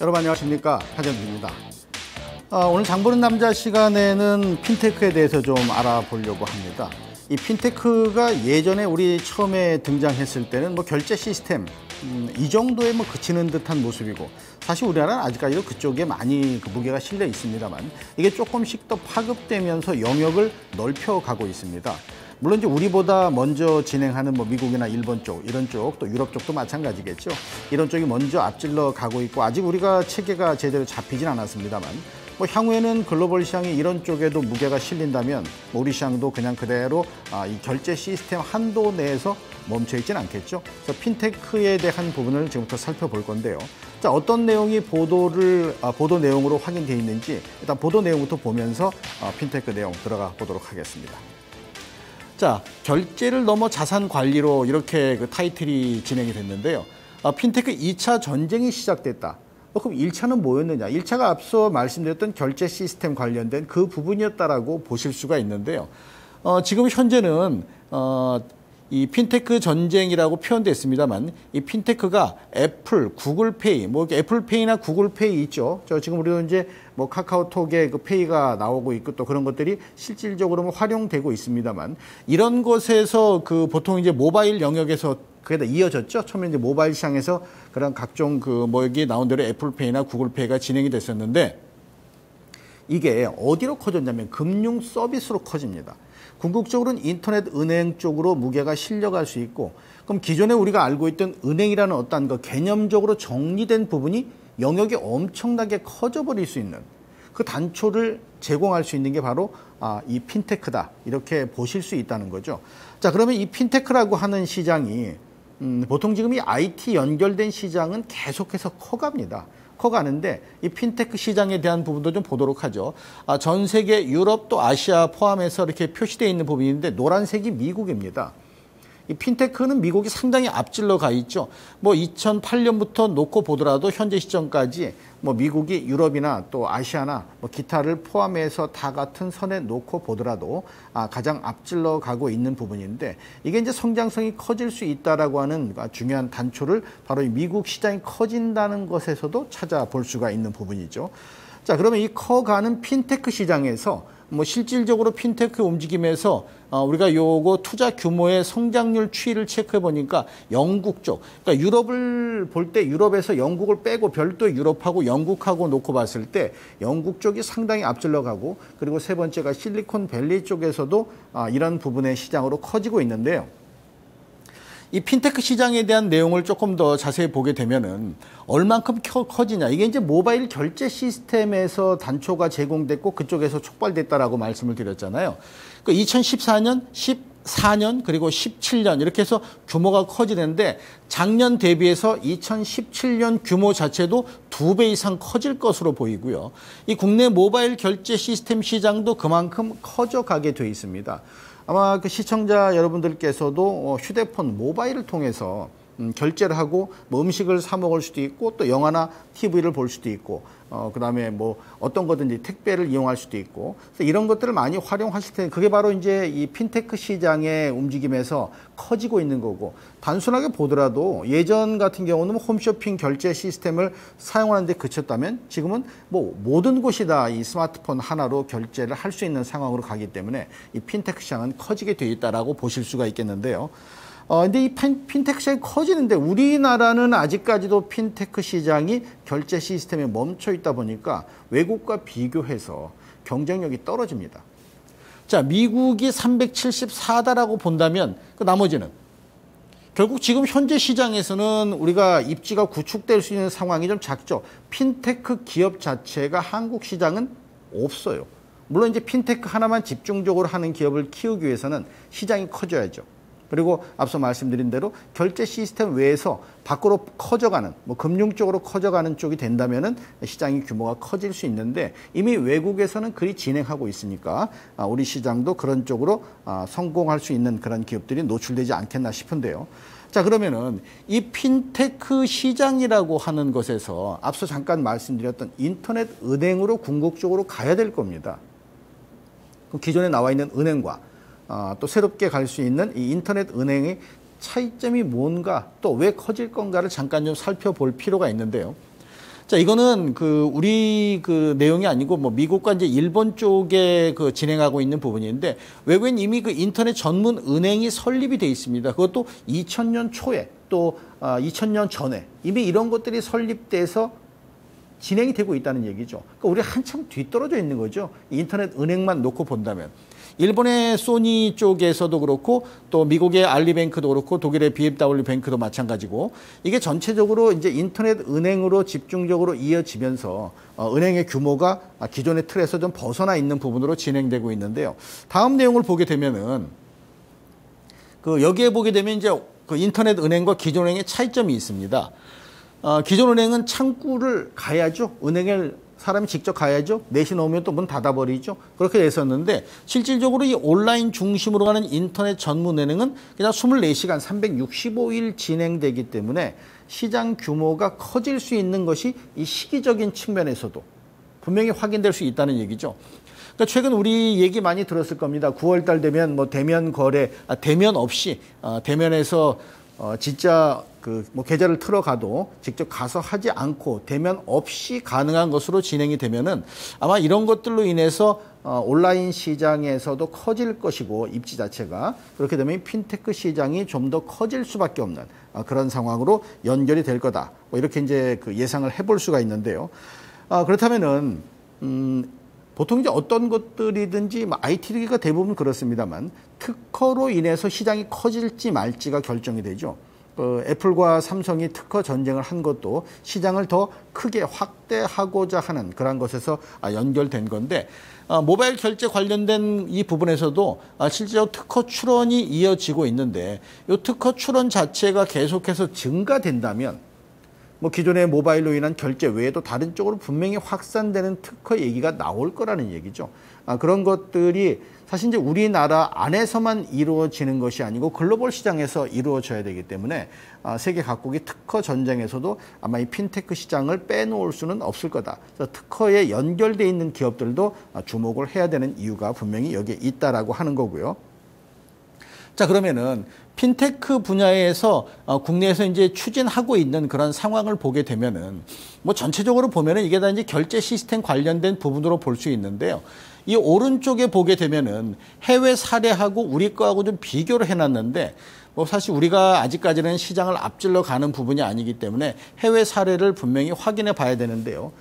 여러분 안녕하십니까, 하정기입니다. 오늘 장보는 남자 시간에는 핀테크에 대해서 좀 알아보려고 합니다. 이 핀테크가 예전에 우리 처음에 등장했을 때는 뭐 결제 시스템 이 정도에 뭐 그치는 듯한 모습이고, 사실 우리나라는 아직까지도 그쪽에 많이 무게가 실려 있습니다만 이게 조금씩 더 파급되면서 영역을 넓혀가고 있습니다. 물론 이제 우리보다 먼저 진행하는 뭐 미국이나 일본 쪽, 이런 쪽, 또 유럽 쪽도 마찬가지겠죠. 이런 쪽이 먼저 앞질러 가고 있고, 아직 우리가 체계가 제대로 잡히진 않았습니다만 뭐 향후에는 글로벌 시장이 이런 쪽에도 무게가 실린다면 우리 시장도 그냥 그대로 이 결제 시스템 한도 내에서 멈춰 있진 않겠죠. 그래서 핀테크에 대한 부분을 지금부터 살펴볼 건데요. 자, 어떤 내용이 보도 내용으로 확인되어 있는지 일단 보도 내용부터 보면서 핀테크 내용 들어가 보도록 하겠습니다. 자, 결제를 넘어 자산 관리로 이렇게 그 타이틀이 진행이 됐는데요. 핀테크 2차 전쟁이 시작됐다. 그럼 1차는 뭐였느냐? 1차가 앞서 말씀드렸던 결제 시스템 관련된 그 부분이었다라고 보실 수가 있는데요. 지금 현재는 이 핀테크 전쟁이라고 표현됐습니다만, 이 핀테크가 애플, 구글페이, 뭐 애플페이나 구글페이 있죠. 지금 우리도 이제 뭐 카카오톡에 그 페이가 나오고 있고 또 그런 것들이 실질적으로 활용되고 있습니다만, 이런 것에서 그 보통 이제 모바일 영역에서 그게 다 이어졌죠. 처음에 이제 모바일 시장에서 그런 각종 그 뭐 여기 나온 대로 애플페이나 구글페이가 진행이 됐었는데, 이게 어디로 커졌냐면 금융 서비스로 커집니다. 궁극적으로는 인터넷 은행 쪽으로 무게가 실려갈 수 있고, 그럼 기존에 우리가 알고 있던 은행이라는 어떤 그 개념적으로 정리된 부분이 영역이 엄청나게 커져버릴 수 있는 그 단초를 제공할 수 있는 게 바로 이 핀테크다, 이렇게 보실 수 있다는 거죠. 자, 그러면 이 핀테크라고 하는 시장이 보통 지금 이 IT 연결된 시장은 계속해서 커갑니다. 커가는데 이 핀테크 시장에 대한 부분도 좀 보도록 하죠. 전 세계 유럽 또 아시아 포함해서 이렇게 표시되어 있는 부분인데 노란색이 미국입니다. 이 핀테크는 미국이 상당히 앞질러 가 있죠. 뭐 2008년부터 놓고 보더라도 현재 시점까지 뭐 미국이 유럽이나 또 아시아나 뭐 기타를 포함해서 다 같은 선에 놓고 보더라도 가장 앞질러 가고 있는 부분인데, 이게 이제 성장성이 커질 수 있다라고 하는 중요한 단초를 바로 이 미국 시장이 커진다는 것에서도 찾아볼 수가 있는 부분이죠. 자, 그러면 이 커가는 핀테크 시장에서 뭐 실질적으로 핀테크 움직임에서 우리가 요거 투자 규모의 성장률 추이를 체크해 보니까 영국 쪽, 그러니까 유럽을 볼 때 유럽에서 영국을 빼고 별도 유럽하고 영국하고 놓고 봤을 때 영국 쪽이 상당히 앞질러 가고, 그리고 세 번째가 실리콘밸리 쪽에서도 이런 부분의 시장으로 커지고 있는데요. 이 핀테크 시장에 대한 내용을 조금 더 자세히 보게 되면은 얼만큼 커지냐. 이게 이제 모바일 결제 시스템에서 단초가 제공됐고 그쪽에서 촉발됐다라고 말씀을 드렸잖아요. 그 2014년, 14년, 그리고 17년 이렇게 해서 규모가 커지는데, 작년 대비해서 2017년 규모 자체도 2배 이상 커질 것으로 보이고요. 이 국내 모바일 결제 시스템 시장도 그만큼 커져가게 돼 있습니다. 아마 그 시청자 여러분들께서도 휴대폰, 모바일을 통해서 결제를 하고 뭐 음식을 사 먹을 수도 있고 또 영화나 TV를 볼 수도 있고 그다음에 뭐 어떤 거든지 택배를 이용할 수도 있고, 그래서 이런 것들을 많이 활용하실 텐데 그게 바로 이제 이 핀테크 시장의 움직임에서 커지고 있는 거고, 단순하게 보더라도 예전 같은 경우는 홈쇼핑 결제 시스템을 사용하는 데 그쳤다면 지금은 뭐 모든 곳이 다 이 스마트폰 하나로 결제를 할 수 있는 상황으로 가기 때문에 이 핀테크 시장은 커지게 돼 있다라고 보실 수가 있겠는데요. 근데 이 핀테크 시장이 커지는데 우리나라는 아직까지도 핀테크 시장이 결제 시스템에 멈춰 있다 보니까 외국과 비교해서 경쟁력이 떨어집니다. 자, 미국이 374다라고 본다면 그 나머지는 결국 지금 현재 시장에서는 우리가 입지가 구축될 수 있는 상황이 좀 작죠. 핀테크 기업 자체가 한국 시장은 없어요. 물론 이제 핀테크 하나만 집중적으로 하는 기업을 키우기 위해서는 시장이 커져야죠. 그리고 앞서 말씀드린 대로 결제 시스템 외에서 밖으로 커져가는, 뭐 금융 쪽으로 커져가는 쪽이 된다면은 시장의 규모가 커질 수 있는데, 이미 외국에서는 그리 진행하고 있으니까 우리 시장도 그런 쪽으로 성공할 수 있는 그런 기업들이 노출되지 않겠나 싶은데요. 자, 그러면은 이 핀테크 시장이라고 하는 것에서 앞서 잠깐 말씀드렸던 인터넷 은행으로 궁극적으로 가야 될 겁니다. 그럼 기존에 나와 있는 은행과 또 새롭게 갈 수 있는 이 인터넷 은행의 차이점이 뭔가, 또 왜 커질 건가를 잠깐 좀 살펴볼 필요가 있는데요. 자, 이거는 우리 내용이 아니고 뭐 미국과 이제 일본 쪽에 진행하고 있는 부분인데, 외국엔 이미 인터넷 전문 은행이 설립이 돼 있습니다. 그것도 2000년 초에 또 2000년 전에 이미 이런 것들이 설립돼서 진행이 되고 있다는 얘기죠. 그러니까 우리 한참 뒤떨어져 있는 거죠. 인터넷 은행만 놓고 본다면. 일본의 소니 쪽에서도 그렇고 또 미국의 알리뱅크도 그렇고 독일의 BMW 뱅크도 마찬가지고, 이게 전체적으로 이제 인터넷 은행으로 집중적으로 이어지면서 은행의 규모가 기존의 틀에서 좀 벗어나 있는 부분으로 진행되고 있는데요. 다음 내용을 보게 되면은 여기에 보게 되면 이제 인터넷 은행과 기존 은행의 차이점이 있습니다. 기존 은행은 창구를 가야죠. 은행을 사람이 직접 가야죠. 내시 넣으면 또 문 닫아버리죠. 그렇게 됐었는데, 실질적으로 이 온라인 중심으로 가는 인터넷 전문 은행은 그냥 24시간 365일 진행되기 때문에 시장 규모가 커질 수 있는 것이 이 시기적인 측면에서도 분명히 확인될 수 있다는 얘기죠. 그러니까 최근 우리 얘기 많이 들었을 겁니다. 9월 달 되면 뭐 대면 거래, 대면 없이, 대면에서 진짜 뭐 계좌를 틀어가도 직접 가서 하지 않고 대면 없이 가능한 것으로 진행이 되면은 아마 이런 것들로 인해서 온라인 시장에서도 커질 것이고, 입지 자체가 그렇게 되면 핀테크 시장이 좀 더 커질 수밖에 없는 그런 상황으로 연결이 될 거다. 뭐 이렇게 이제 예상을 해볼 수가 있는데요. 그렇다면은 보통 이제 어떤 것들이든지 IT가 대부분 그렇습니다만, 특허로 인해서 시장이 커질지 말지가 결정이 되죠. 애플과 삼성이 특허 전쟁을 한 것도 시장을 더 크게 확대하고자 하는 그런 것에서 연결된 건데, 모바일 결제 관련된 이 부분에서도 실제로 특허 출원이 이어지고 있는데, 이 특허 출원 자체가 계속해서 증가된다면 뭐 기존의 모바일로 인한 결제 외에도 다른 쪽으로 분명히 확산되는 특허 얘기가 나올 거라는 얘기죠. 그런 것들이 사실 이제 우리나라 안에서만 이루어지는 것이 아니고 글로벌 시장에서 이루어져야 되기 때문에 세계 각국이 특허 전쟁에서도 아마 이 핀테크 시장을 빼놓을 수는 없을 거다. 그래서 특허에 연결돼 있는 기업들도 주목을 해야 되는 이유가 분명히 여기에 있다라고 하는 거고요. 자, 그러면은 핀테크 분야에서 국내에서 이제 추진하고 있는 그런 상황을 보게 되면은 뭐 전체적으로 보면은 이게 다 이제 결제 시스템 관련된 부분으로 볼 수 있는데요. 이 오른쪽에 보게 되면은 해외 사례하고 우리 거하고 좀 비교를 해놨는데, 뭐 사실 우리가 아직까지는 시장을 앞질러 가는 부분이 아니기 때문에 해외 사례를 분명히 확인해 봐야 되는데요.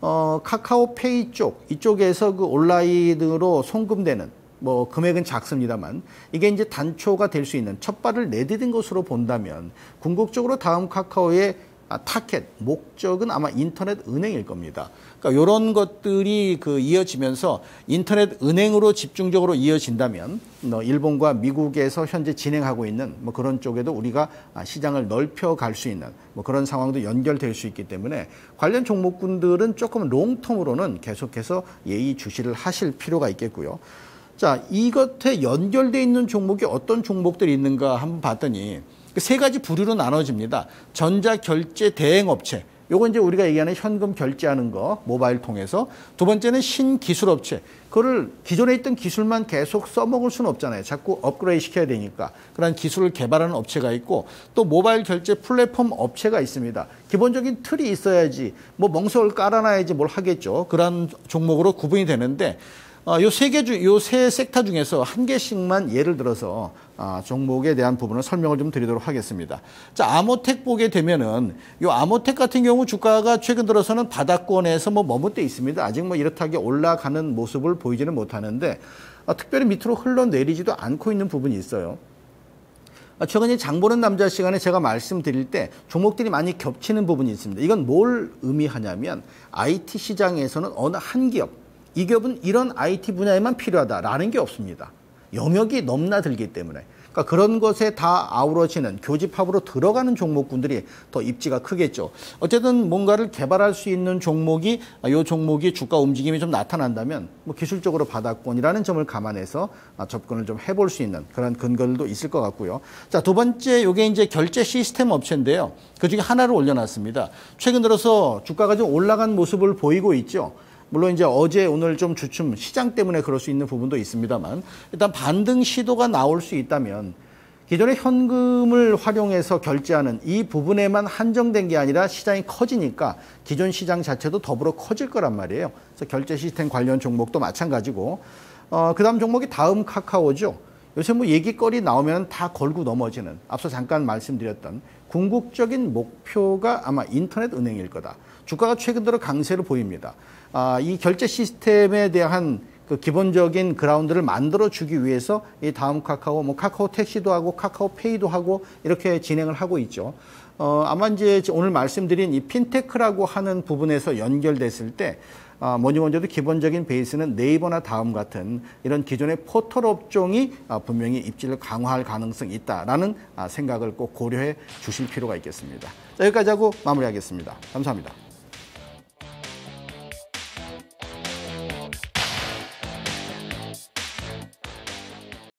카카오페이 이쪽에서 온라인으로 송금되는 뭐 금액은 작습니다만, 이게 이제 단초가 될 수 있는 첫 발을 내디딘 것으로 본다면 궁극적으로 다음 카카오의 타켓, 목적은 아마 인터넷 은행일 겁니다. 그러니까 이런 것들이 이어지면서 인터넷 은행으로 집중적으로 이어진다면 일본과 미국에서 현재 진행하고 있는 뭐 그런 쪽에도 우리가 시장을 넓혀갈 수 있는 뭐 그런 상황도 연결될 수 있기 때문에 관련 종목군들은 조금 롱텀으로는 계속해서 예의주시를 하실 필요가 있겠고요. 자, 이것에 연결되어 있는 종목이 어떤 종목들이 있는가 한번 봤더니 세 가지 부류로 나눠집니다. 전자결제 대행업체, 요거 이제 우리가 얘기하는 현금 결제하는 거 모바일 통해서. 두 번째는 신기술업체, 그거를 기존에 있던 기술만 계속 써먹을 수는 없잖아요. 자꾸 업그레이드 시켜야 되니까 그런 기술을 개발하는 업체가 있고, 또 모바일 결제 플랫폼 업체가 있습니다. 기본적인 틀이 있어야지 뭐 멍석을 깔아놔야지 뭘 하겠죠. 그런 종목으로 구분이 되는데, 요 세 섹터 중에서 한 개씩만 예를 들어서 종목에 대한 부분을 설명을 좀 드리도록 하겠습니다. 자, 아모텍 보게 되면은 요 아모텍 같은 경우 주가가 최근 들어서는 바닥권에서 뭐 머뭇대 있습니다. 아직 뭐 이렇다하게 올라가는 모습을 보이지는 못하는데 특별히 밑으로 흘러내리지도 않고 있는 부분이 있어요. 최근에 장 보는 남자 시간에 제가 말씀드릴 때 종목들이 많이 겹치는 부분이 있습니다. 이건 뭘 의미하냐면 IT 시장에서는 어느 한 기업, 이 기업은 이런 IT 분야에만 필요하다라는 게 없습니다. 영역이 넘나들기 때문에. 그러니까 그런 것에 다 아우러지는 교집합으로 들어가는 종목군들이 더 입지가 크겠죠. 어쨌든 뭔가를 개발할 수 있는 종목이, 이 종목이 주가 움직임이 좀 나타난다면 뭐 기술적으로 바닥권이라는 점을 감안해서 접근을 좀 해볼 수 있는 그런 근거들도 있을 것 같고요. 자, 두 번째, 요게 이제 결제 시스템 업체인데요. 그 중에 하나를 올려놨습니다. 최근 들어서 주가가 좀 올라간 모습을 보이고 있죠. 물론 이제 어제 오늘 좀 주춤 시장 때문에 그럴 수 있는 부분도 있습니다만, 일단 반등 시도가 나올 수 있다면 기존의 현금을 활용해서 결제하는 이 부분에만 한정된 게 아니라 시장이 커지니까 기존 시장 자체도 더불어 커질 거란 말이에요. 그래서 결제 시스템 관련 종목도 마찬가지고 그 다음 종목이 다음 카카오죠. 요새 뭐 얘기거리 나오면 다 걸고 넘어지는 앞서 잠깐 말씀드렸던 궁극적인 목표가 아마 인터넷 은행일 거다. 주가가 최근 들어 강세를 보입니다. 이 결제 시스템에 대한 그 기본적인 그라운드를 만들어 주기 위해서 이 다음 카카오, 뭐 카카오 택시도 하고 카카오 페이도 하고 이렇게 진행을 하고 있죠. 아마 이제 오늘 말씀드린 이 핀테크라고 하는 부분에서 연결됐을 때 뭐니 뭐니 해도 기본적인 베이스는 네이버나 다음 같은 이런 기존의 포털 업종이 분명히 입지를 강화할 가능성이 있다라는 생각을 꼭 고려해 주실 필요가 있겠습니다. 자, 여기까지 하고 마무리하겠습니다. 감사합니다.